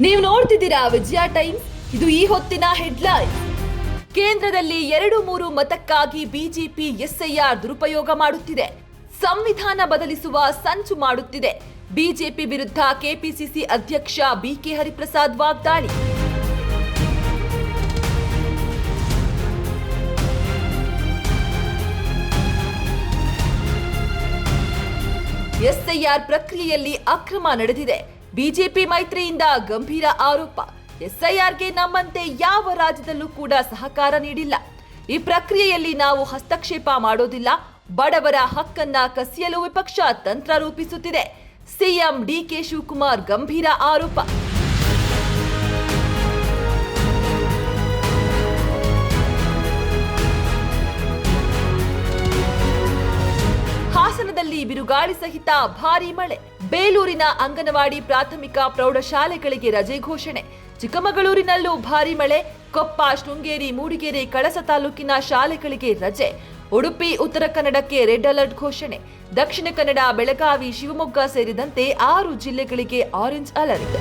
ನೀವು ನೋಡ್ತಿದ್ದೀರಾ ವಿಜಯ ಟೈಮ್ಸ್. ಇದು ಈ ಹೊತ್ತಿನ ಹೆಡ್ಲೈನ್. ಕೇಂದ್ರದಲ್ಲಿ 2-3 ಮತಕ್ಕಾಗಿ ಬಿಜೆಪಿ ಎಸ್ಐಆರ್ ದುರುಪಯೋಗ ಮಾಡುತ್ತಿದೆ. ಸಂವಿಧಾನ ಬದಲಿಸುವ ಸಂಚು ಮಾಡುತ್ತಿದೆ. ಬಿಜೆಪಿ ವಿರುದ್ಧ ಕೆಪಿಸಿಸಿ ಅಧ್ಯಕ್ಷ ಬಿಕೆ ಹರಿಪ್ರಸಾದ್ ವಾಗ್ದಾಳಿ. ಎಸ್ಐಆರ್ ಪ್ರಕ್ರಿಯೆಯಲ್ಲಿ ಅಕ್ರಮ ನಡೆದಿದೆ. ಬಿಜೆಪಿ ಮೈತ್ರಿಯಿಂದ ಗಂಭೀರ ಆರೋಪ. ಎಸ್ಐಆರ್ಗೆ ನಮ್ಮಂತೆ ಯಾವ ರಾಜ್ಯದಲ್ಲೂ ಕೂಡ ಸಹಕಾರ ನೀಡಿಲ್ಲ. ಈ ಪ್ರಕ್ರಿಯೆಯಲ್ಲಿ ನಾವು ಹಸ್ತಕ್ಷೇಪ ಮಾಡೋದಿಲ್ಲ. ಬಡವರ ಹಕ್ಕನ್ನ ಕಸಿಯಲು ವಿಪಕ್ಷ ತಂತ್ರ ರೂಪಿಸುತ್ತಿದೆ. ಸಿಎಂ ಡಿಕೆ ಶಿವಕುಮಾರ್ ಗಂಭೀರ ಆರೋಪ. ಹಾಸನದಲ್ಲಿ ಬಿರುಗಾಳಿ ಸಹಿತ ಭಾರೀ ಮಳೆ. ಬೇಲೂರಿನ ಅಂಗನವಾಡಿ ಪ್ರಾಥಮಿಕ ಪ್ರೌಢಶಾಲೆಗಳಿಗೆ ರಜೆ ಘೋಷಣೆ. ಚಿಕ್ಕಮಗಳೂರಿನಲ್ಲೂ ಭಾರೀ ಮಳೆ. ಕೊಪ್ಪ, ಶೃಂಗೇರಿ, ಮೂಡಿಗೆರೆ, ಕಳಸ ತಾಲೂಕಿನ ಶಾಲೆಗಳಿಗೆ ರಜೆ. ಉಡುಪಿ, ಉತ್ತರ ಕನ್ನಡಕ್ಕೆ ರೆಡ್ ಅಲರ್ಟ್ ಘೋಷಣೆ. ದಕ್ಷಿಣ ಕನ್ನಡ, ಬೆಳಗಾವಿ, ಶಿವಮೊಗ್ಗ ಸೇರಿದಂತೆ 6 ಜಿಲ್ಲೆಗಳಿಗೆ ಆರೆಂಜ್ ಅಲರ್ಟ್.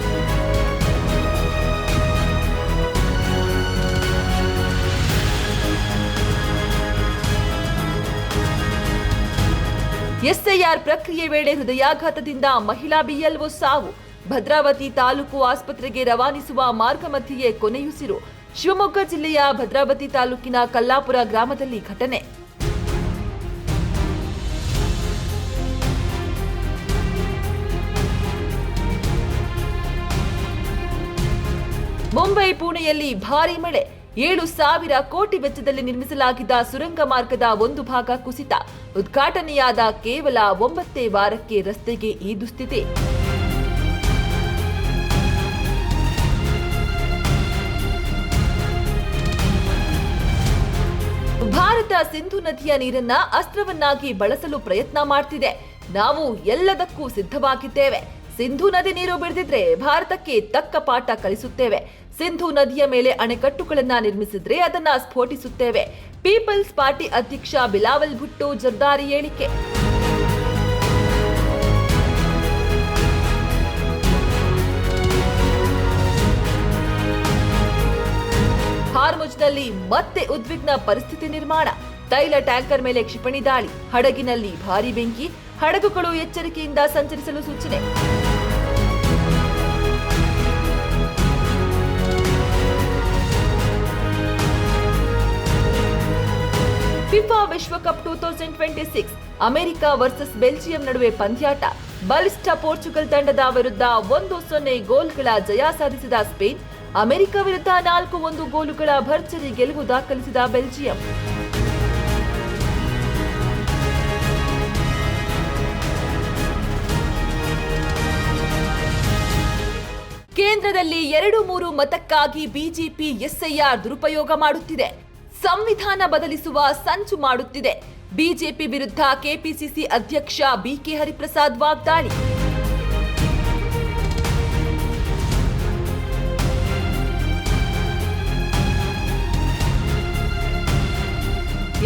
ಎಸ್ಐಆರ್ ಪ್ರಕ್ರಿಯೆ ವೇಳೆ ಹೃದಯಾಘಾತದಿಂದ ಮಹಿಳಾ ಬಿಎಲ್ಒ ಸಾವು. ಭದ್ರಾವತಿ ತಾಲೂಕು ಆಸ್ಪತ್ರೆಗೆ ರವಾನಿಸುವ ಮಾರ್ಗ ಮಧ್ಯೆಯೇ ಕೊನೆಯುಸಿರು. ಶಿವಮೊಗ್ಗ ಜಿಲ್ಲೆಯ ಭದ್ರಾವತಿ ತಾಲೂಕಿನ ಕಲ್ಲಾಪುರ ಗ್ರಾಮದಲ್ಲಿ ಘಟನೆ. ಮುಂಬೈ, ಪುಣೆಯಲ್ಲಿ ಭಾರೀ ಮಳೆ. 7,000 ಕೋಟಿ ವೆಚ್ಚದಲ್ಲಿ ನಿರ್ಮಿಸಲಾಗಿದ್ದ ಸುರಂಗ ಮಾರ್ಗದ ಒಂದು ಭಾಗ ಕುಸಿತ. ಉದ್ಘಾಟನೆಯಾದ ಕೇವಲ 9 ವಾರಕ್ಕೆ ರಸ್ತೆಗೆ ಈ ದುಸ್ಥಿತಿ. ಭಾರತ ಸಿಂಧು ನದಿಯ ನೀರನ್ನ ಅಸ್ತ್ರವನ್ನಾಗಿ ಬಳಸಲು ಪ್ರಯತ್ನ ಮಾಡ್ತಿದೆ. ನಾವು ಎಲ್ಲದಕ್ಕೂ ಸಿದ್ಧವಾಗಿದ್ದೇವೆ. ಸಿಂಧು ನದಿ ನೀರು ಬಿಡದಿದ್ರೆ ಭಾರತಕ್ಕೆ ತಕ್ಕ ಪಾಠ ಕಲಿಸುತ್ತೇವೆ. ಸಿಂಧು ನದಿಯ ಮೇಲೆ ಅಣೆಕಟ್ಟುಗಳನ್ನ ನಿರ್ಮಿಸಿದ್ರೆ ಅದನ್ನ ಸ್ಫೋಟಿಸುತ್ತೇವೆ. ಪೀಪಲ್ಸ್ ಪಾರ್ಟಿ ಅಧ್ಯಕ್ಷ ಬಿಲಾವಲ್ ಭುಟ್ಟೋ ಜರ್ದಾರಿ ಹೇಳಿಕೆ. ಹಾರ್ಮುಜ್ನಲ್ಲಿ ಮತ್ತೆ ಉದ್ವಿಗ್ನ ಪರಿಸ್ಥಿತಿ ನಿರ್ಮಾಣ. ತೈಲ ಟ್ಯಾಂಕರ್ ಮೇಲೆ ಕ್ಷಿಪಣಿ ದಾಳಿ. ಹಡಗಿನಲ್ಲಿ ಭಾರೀ ಬೆಂಕಿ. ಹಡಗುಗಳು ಎಚ್ಚರಿಕೆಯಿಂದ ಸಂಚರಿಸಲು ಸೂಚನೆ. ಫಿಫಾ ವಿಶ್ವಕಪ್ 2026 ಅಮೆರಿಕ ವರ್ಸಸ್ ಬೆಲ್ಜಿಯಂ ನಡುವೆ ಪಂದ್ಯಾಟ. ಬಲಿಷ್ಠ ಪೋರ್ಚುಗಲ್ ತಂಡದ ವಿರುದ್ಧ 1-0 ಗೋಲ್ಗಳ ಜಯ ಸಾಧಿಸಿದ ಸ್ಪೇನ್. ಅಮೆರಿಕ ವಿರುದ್ಧ 4-1 ಗೋಲುಗಳ ಭರ್ಜರಿ ಗೆಲುವು ದಾಖಲಿಸಿದ ಬೆಲ್ಜಿಯಂ. ಕೇಂದ್ರದಲ್ಲಿ 2-3 ಮತಕ್ಕಾಗಿ ಬಿಜೆಪಿ ಎಸ್ಐಆರ್ ದುರುಪಯೋಗ ಮಾಡುತ್ತಿದೆ. ಸಂವಿಧಾನ ಬದಲಿಸುವ ಸಂಚು ಮಾಡುತ್ತಿದೆ. ಬಿಜೆಪಿ ವಿರುದ್ಧ ಕೆಪಿಸಿಸಿ ಅಧ್ಯಕ್ಷ ಬಿಕೆ ಹರಿಪ್ರಸಾದ್ ವಾಗ್ದಾಳಿ.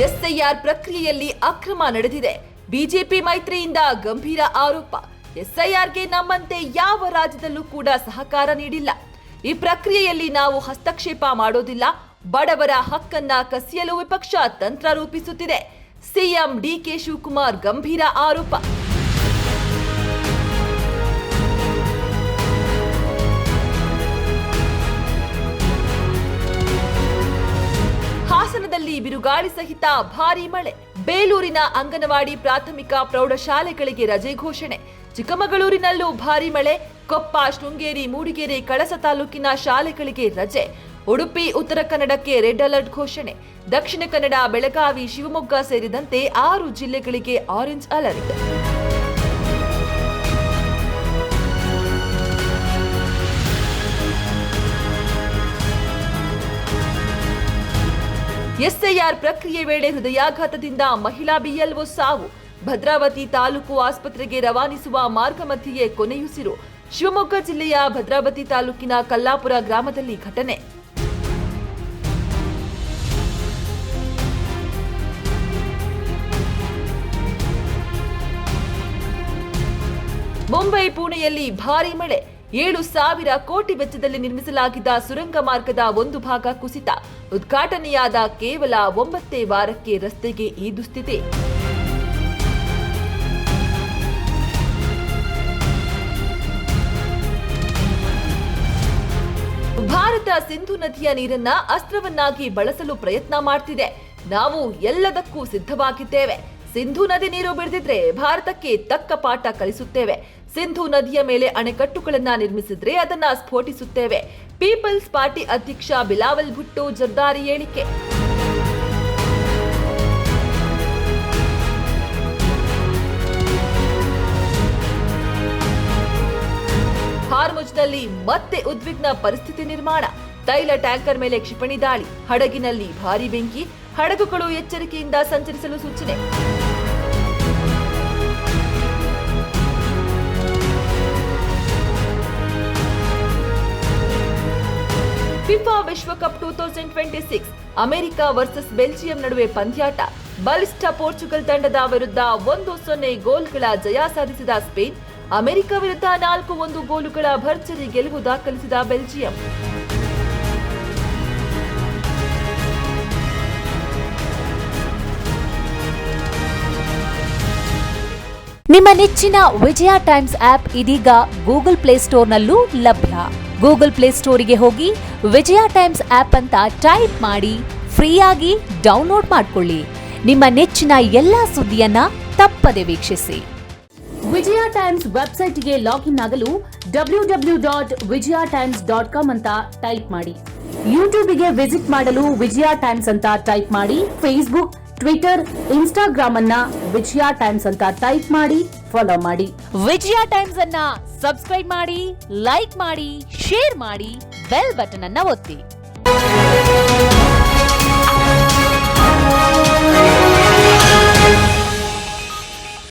ಎಸ್ಐಆರ್ ಪ್ರಕ್ರಿಯೆಯಲ್ಲಿ ಅಕ್ರಮ ನಡೆದಿದೆ. ಬಿಜೆಪಿ ಮೈತ್ರಿಯಿಂದ ಗಂಭೀರ ಆರೋಪ. ಎಸ್ಐಆರ್ಗೆ ನಮ್ಮಂತೆ ಯಾವ ರಾಜ್ಯದಲ್ಲೂ ಕೂಡ ಸಹಕಾರ ನೀಡಿಲ್ಲ. ಈ ಪ್ರಕ್ರಿಯೆಯಲ್ಲಿ ನಾವು ಹಸ್ತಕ್ಷೇಪ ಮಾಡೋದಿಲ್ಲ. ಬಡವರ ಹಕ್ಕನ್ನ ಕಸಿಯಲು ವಿಪಕ್ಷ ತಂತ್ರ ರೂಪಿಸುತ್ತಿದೆ. ಸಿಎಂ ಡಿಕೆ ಶಿವಕುಮಾರ್ ಗಂಭೀರ ಆರೋಪ. ಹಾಸನದಲ್ಲಿ ಬಿರುಗಾಳಿ ಸಹಿತ ಭಾರೀ ಮಳೆ. ಬೇಲೂರಿನ ಅಂಗನವಾಡಿ ಪ್ರಾಥಮಿಕ ಪ್ರೌಢಶಾಲೆಗಳಿಗೆ ರಜೆ ಘೋಷಣೆ. ಚಿಕ್ಕಮಗಳೂರಿನಲ್ಲೂ ಭಾರೀ ಮಳೆ. ಕೊಪ್ಪ, ಶೃಂಗೇರಿ, ಮೂಡಿಗೆರೆ, ಕಳಸ ತಾಲೂಕಿನ ಶಾಲೆಗಳಿಗೆ ರಜೆ. ಉಡುಪಿ, ಉತ್ತರ ಕನ್ನಡಕ್ಕೆ ರೆಡ್ ಅಲರ್ಟ್ ಘೋಷಣೆ. ದಕ್ಷಿಣ ಕನ್ನಡ, ಬೆಳಗಾವಿ, ಶಿವಮೊಗ್ಗ ಸೇರಿದಂತೆ 6 ಜಿಲ್ಲೆಗಳಿಗೆ ಆರೆಂಜ್ ಅಲರ್ಟ್. ಎಸ್ಐಆರ್ ಪ್ರಕ್ರಿಯೆ ವೇಳೆ ಹೃದಯಾಘಾತದಿಂದ ಮಹಿಳಾ ಬಿಎಲ್ಒ ಸಾವು. ಭದ್ರಾವತಿ ತಾಲೂಕು ಆಸ್ಪತ್ರೆಗೆ ರವಾನಿಸುವ ಮಾರ್ಗ ಮಧ್ಯೆಯೇ ಕೊನೆಯುಸಿರು. ಶಿವಮೊಗ್ಗ ಜಿಲ್ಲೆಯ ಭದ್ರಾವತಿ ತಾಲೂಕಿನ ಕಲ್ಲಾಪುರ ಗ್ರಾಮದಲ್ಲಿ ಘಟನೆ. ಮುಂಬೈ, ಪುಣೆಯಲ್ಲಿ ಭಾರೀ ಮಳೆ. 7,000 ಕೋಟಿ ವೆಚ್ಚದಲ್ಲಿ ನಿರ್ಮಿಸಲಾಗಿದ್ದ ಸುರಂಗ ಮಾರ್ಗದ ಒಂದು ಭಾಗ ಕುಸಿತ. ಉದ್ಘಾಟನೆಯಾದ ಕೇವಲ 9 ವಾರಕ್ಕೆ ರಸ್ತೆಗೆ ಈ ದುಸ್ಥಿತಿ. ಭಾರತ ಸಿಂಧು ನದಿಯ ನೀರನ್ನ ಅಸ್ತ್ರವನ್ನಾಗಿ ಬಳಸಲು ಪ್ರಯತ್ನ ಮಾಡ್ತಿದೆ. ನಾವು ಎಲ್ಲದಕ್ಕೂ ಸಿದ್ಧವಾಗಿದ್ದೇವೆ. ಸಿಂಧು ನದಿ ನೀರು ಬಿಡದಿದ್ರೆ ಭಾರತಕ್ಕೆ ತಕ್ಕ ಪಾಠ ಕಲಿಸುತ್ತೇವೆ. ಸಿಂಧು ನದಿಯ ಮೇಲೆ ಅಣೆಕಟ್ಟುಗಳನ್ನ ನಿರ್ಮಿಸಿದ್ರೆ ಅದನ್ನ ಸ್ಫೋಟಿಸುತ್ತೇವೆ. ಪೀಪಲ್ಸ್ ಪಾರ್ಟಿ ಅಧ್ಯಕ್ಷ ಬಿಲಾವಲ್ ಭುಟ್ಟೋ ಜರ್ದಾರಿ ಹೇಳಿಕೆ. ಹಾರ್ಮುಜ್ನಲ್ಲಿ ಮತ್ತೆ ಉದ್ವಿಗ್ನ ಪರಿಸ್ಥಿತಿ ನಿರ್ಮಾಣ. ತೈಲ ಟ್ಯಾಂಕರ್ ಮೇಲೆ ಕ್ಷಿಪಣಿ ದಾಳಿ. ಹಡಗಿನಲ್ಲಿ ಭಾರೀ ಬೆಂಕಿ. ಹಡಗುಗಳು ಎಚ್ಚರಿಕೆಯಿಂದ ಸಂಚರಿಸಲು ಸೂಚನೆ. ಫಿಫಾ ವಿಶ್ವಕಪ್ 2026 ಅಮೆರಿಕ ವರ್ಸಸ್ ಬೆಲ್ಜಿಯಂ ನಡುವೆ ಪಂದ್ಯಾಟ. ಬಲಿಷ್ಠ ಪೋರ್ಚುಗಲ್ ತಂಡದ ವಿರುದ್ಧ 1-0 ಗೋಲ್ಗಳ ಜಯ ಸಾಧಿಸಿದ ಸ್ಪೇನ್. ಅಮೆರಿಕ ವಿರುದ್ಧ 4-1 ಗೋಲುಗಳ ಭರ್ಜರಿ ಗೆಲುವು ದಾಖಲಿಸಿದ ಬೆಲ್ಜಿಯಂ. ನಿಮ್ಮ ನೆಚ್ಚಿನ ವಿಜಯ ಟೈಮ್ಸ್ ಆಪ್ ಇದೀಗ ಗೂಗಲ್ ಪ್ಲೇಸ್ಟೋರ್ನಲ್ಲೂ ಲಭ್ಯ. ಗೂಗಲ್ ಪ್ಲೇಸ್ಟೋರಿಗೆ ಹೋಗಿ ವಿಜಯ ಟೈಮ್ಸ್ ಆಪ್ ಅಂತ ಟೈಪ್ ಮಾಡಿ ಫ್ರೀಯಾಗಿ ಡೌನ್ಲೋಡ್ ಮಾಡಿಕೊಳ್ಳಿ. ನಿಮ್ಮ ನೆಚ್ಚಿನ ಎಲ್ಲಾ ಸುದ್ದಿಯನ್ನ ತಪ್ಪದೆ ವೀಕ್ಷಿಸಿ. ವಿಜಯ ಟೈಮ್ಸ್ ವೆಬ್ಸೈಟ್ಗೆ ಲಾಗಿನ್ ಆಗಲು www.vijayatimes.com ಅಂತ ಟೈಪ್ ಮಾಡಿ. ಯೂಟ್ಯೂಬ್ಗೆ ವಿಸಿಟ್ ಮಾಡಲು ವಿಜಯ ಟೈಮ್ಸ್ ಅಂತ ಟೈಪ್ ಮಾಡಿ. ಫೇಸ್ಬುಕ್, ಟ್ವಿಟರ್, ಇನ್ಸ್ಟಾಗ್ರಾಮ್ ಅನ್ನ ವಿಜಯ ಟೈಮ್ಸ್ ಅಂತ ಟೈಪ್ ಮಾಡಿ, ಫಾಲೋ ಮಾಡಿ. ವಿಜಯ ಟೈಮ್ಸ್ ಅನ್ನ ಸಬ್ಸ್ಕ್ರೈಬ್ ಮಾಡಿ, ಲೈಕ್ ಮಾಡಿ, ಶೇರ್ ಮಾಡಿ, ಬೆಲ್ ಬಟನ್ ಅನ್ನ ಒತ್ತಿ.